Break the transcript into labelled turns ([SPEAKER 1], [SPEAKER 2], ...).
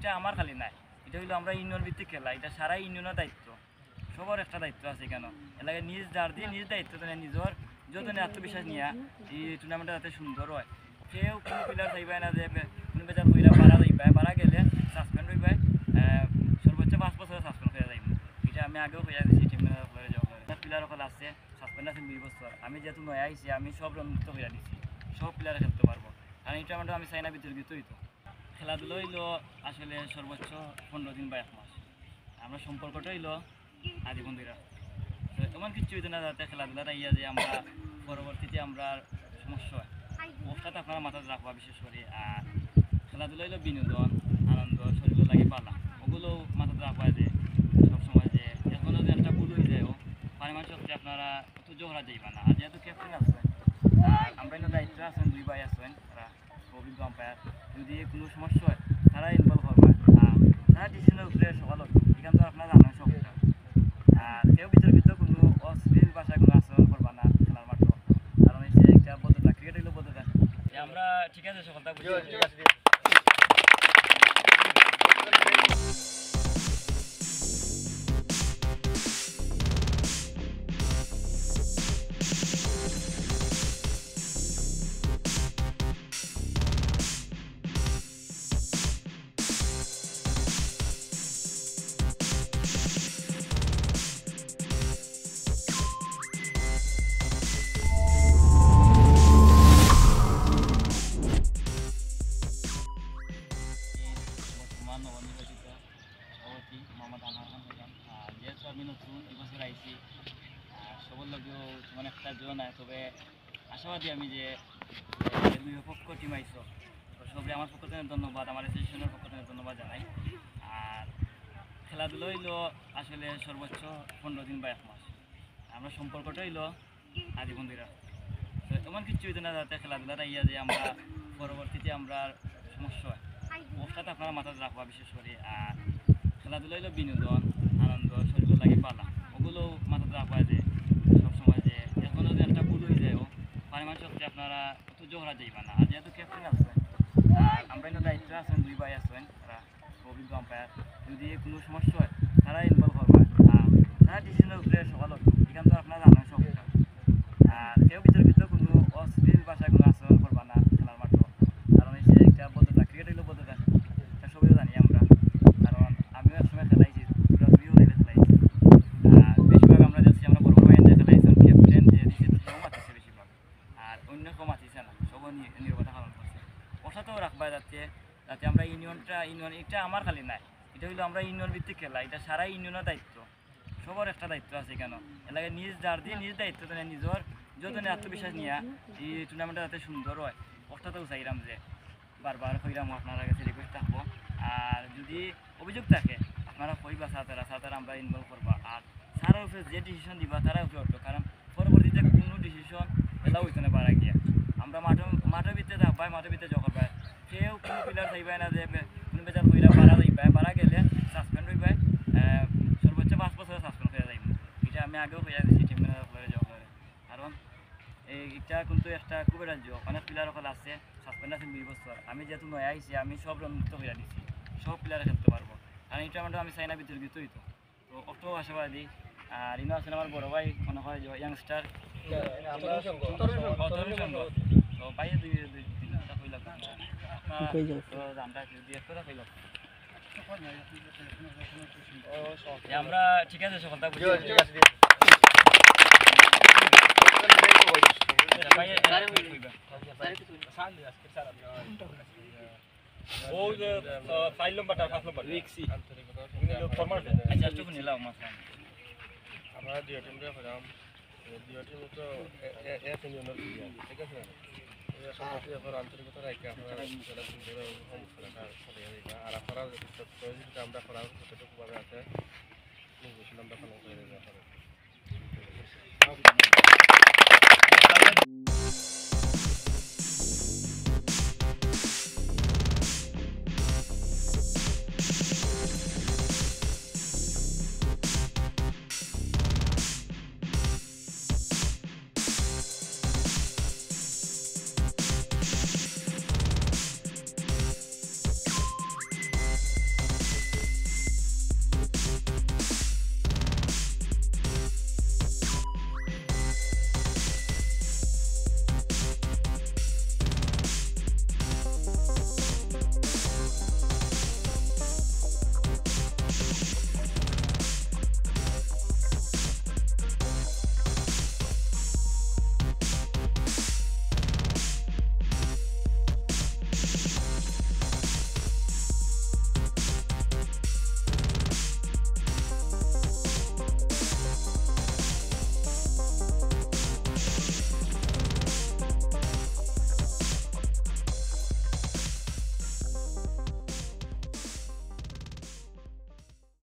[SPEAKER 1] এটা আমার খালি নাই, এটা হইলো আমরা ইউনিয়ন ভিত্তিক খেলা, এটা সারা ইউনিয়নের দায়িত্ব, সবার একটা দায়িত্ব আছে কেন এলাকায় নিজ দাঁড় দিয়ে নিজ দায়িত্ব নিজের যতনে আত্মবিশ্বাস নিয়ে এই টুর্নামেন্টটা যাতে সুন্দর হয়। কেউ কোনো প্লেয়ার চাইবে না যে কোনো বেজার কইরা পারা যাইবে, পারা গেলে সাসপেন্ড হইবে, সর্বোচ্চ 5 বছরের সাসপেন্ড হয়ে যাইব। এটা আমি আগেও হয়ে দিয়েছি টিম প্লেয়ার সকল আছে সাসপেন্ড আছে 2 বছর। আমি যেহেতু নয় আইছি আমি সব মুক্ত হয়ে দিচ্ছি, সব প্লেয়ারে খেলতে পারবো। আর এই টুর্নামেন্টে আমি চাই না বিতর্কিত হইতো। খেলাধুলো হইলো আসলে সর্বোচ্চ 15 দিন বা 1 মাস। আমরা সম্পর্কটা হইলো আজীবন ধরে, এমন কিছু হইতো না যাতে খেলাধুলাটা ইয়া যে আমরা পরবর্তীতে আমরা সমস্যা হয়, অবস্থাতে আপনারা মাথায় রাখবা বিশেষ করে। আর খেলাধুলা হইলো বিনোদন, আনন্দ, শরীর লাগে পালা, ওগুলো মাথায় রাখবা যে সবসময় যে এখনও যে একটা ভুল হয়ে যায় পারিমাণ সত্যি আপনারা অত জোহরা যাইবা না। আর যেহেতু ক্যাপ্টেন আছে আর আমরা এনে দায়িত্ব আছেন, 2 ভাই আছেন তারা অভিজ্ঞ আম্পায়ার, যদি কোনো সমস্যা হয় তারা ইনভলভ হবে, আর তারা ডিসিশনের উপরে সকাল এখান তো আপনারা জানেন সবটা। আর কেউ বিতর্কিত কোনো অশ্লীল ভাষায় কোনো আচরণ করবা না খেলার মাঠে, কারণ এই যে একটা বদ্ধতা, ক্রিকেট হইলো বদ্ধতা। আমরা ঠিক আছে সকলটা বুঝি। নবনির্বাচিত সভাপতি মোহাম্মদ আনোয়ার খান প্রধান। যেহেতু আমি নতুন এবছর আইছি, সবার লগেও তেমন একটা জোর নাই, তবে আশাবাদী আমি যে 2 পক্ষ টিম আইসো, তো সবাই আমার পক্ষ থেকে ধন্যবাদ, আমার অ্যাসোসিয়েশনের পক্ষ থেকে ধন্যবাদ জানাই। আর খেলাধুলো হইলো আসলে সর্বোচ্চ 15 দিন বা 1 মাস। আমরা সম্পর্কটা হইলো আজীবন ধরে, তো এমন কিছু হইতো না যাতে খেলাধুলাটা ইয়া যে আমরা পরবর্তীতে আমরা সমস্যা হয়, অবস্থাতে আপনারা মাথায় রাখবা বিশেষ করে। আর খেলাধুলা হইলো বিনোদন, আনন্দ, শরীর লাগে পালা, ওগুলো মাথায় রাখবা যে সবসময় যে এখনও যে একটা ভুল হয়ে যায় পারিমাণ সত্যি আপনারা অত জোহরা যাইবা না। আর যেহেতু ক্যাপ্টেন আছে আর আমরা এনে দায়িত্ব আছেন, 2 ভাই আছেন তারা অভিজ্ঞ আম্পায়ার, যদি কোনো সমস্যা হয় তারা ইনভলভ হবে, আর তারা ডিসিশনের উপরে সকাল এখান তো আপনারা জানেন সবটা। আর কেউ বিতর্কিত কোনো অশ্লীল ভাষায় কোনো আচরণ করবা না খেলার মাঠে, কারণ এই যে একটা বদ্ধতা, ক্রিকেট হইলো বদ্ধতা, এটা সবাই জানি আমরা, কারণ আমিও একসময় খেলাইছি, তোরা তুইও খেলাইছি। আর বেশিরভাগ আমরা যাচ্ছি আমরা বড় বড় মাইন্ডে খেলাইছি, ক্যাপ্টেন যে দিচ্ছে সেও মাতিছে বেশিরভাগ, আর অন্য কেউ মাতিছে না, সবাই নিরবতা পালন করছে। ওটাতেও রাখবা যাতে যাতে আমরা ইউনিয়ন এটা আমার খালি নাই, এটা হইলো আমরা ইউনিয়ন ভিত্তিক খেলা, এটা সারা ইউনিয়নের দায়িত্ব, সবার একটা দায়িত্ব আছে কেন এলাকায় নিজ দাঁড় দিয়ে নিজ দায়িত্ব নিজের যতনে আত্মবিশ্বাস নিয়ে এই টুর্নামেন্টটা যাতে সুন্দর হয়, ওটাতেও চাইলাম যে বারবার কইরাম আপনারা কাছে রিকোয়েস্ট থাকবো। আর যদি অভিযোগ থাকে আপনারা কইবা সাঁতারা আমরা ইনভলভ করবা, আর সারা উপরে যে ডিসিশন দিবা তারা উপরে উঠবো, কারণ পরবর্তীতে কোনো ডিসিশন এলাও হইতে না পারা গিয়া আমরা মাঠের ভিতরে থাকবাই, মাঠের ভিতরে জগর পাই, কেউ কোনো প্লেয়ার চাইবে না যে কোনো বেজার কইরা পারা যাইবে, পারা গেলে সাসপেন্ড হইবে, সর্বোচ্চ 5 বছরের সাসপেন্ড হয়ে যাইব। এটা আমি আগেও হয়ে দিয়েছি টিম প্লেয়ারে যাওয়া, কারণ এটা কিন্তু একটা খুবই রাজ্য, অনেক প্লেয়ার সকল আছে সাসপেন্ড আছে 2 বছর। আমি যেহেতু নয় আইছি আমি সব মুক্ত হয়ে দিচ্ছি, সব প্লেয়ারে খেলতে পারবো। কারণ এই টুর্নামেন্টে আমি চাই না বিতর্কিত হইতো, তো অত আশাবাদী। আর ইনো আছেন আমার বড় ভাই মনে হয় যে ইয়াংস্টার তো ভাই 2-3টা কইলাম আমরা ঠিক আছে সকলটা বুঝি।
[SPEAKER 2] আমরা 2 টিম খেলাম, 2 টিম তো এক ইউনিয়নের ঠিক আছে, আন্তরিকতা রাখে আপনারা আর আপনারা আমরা করার কতটুকুভাবে আছে আমরা ফলো করে দেওয়া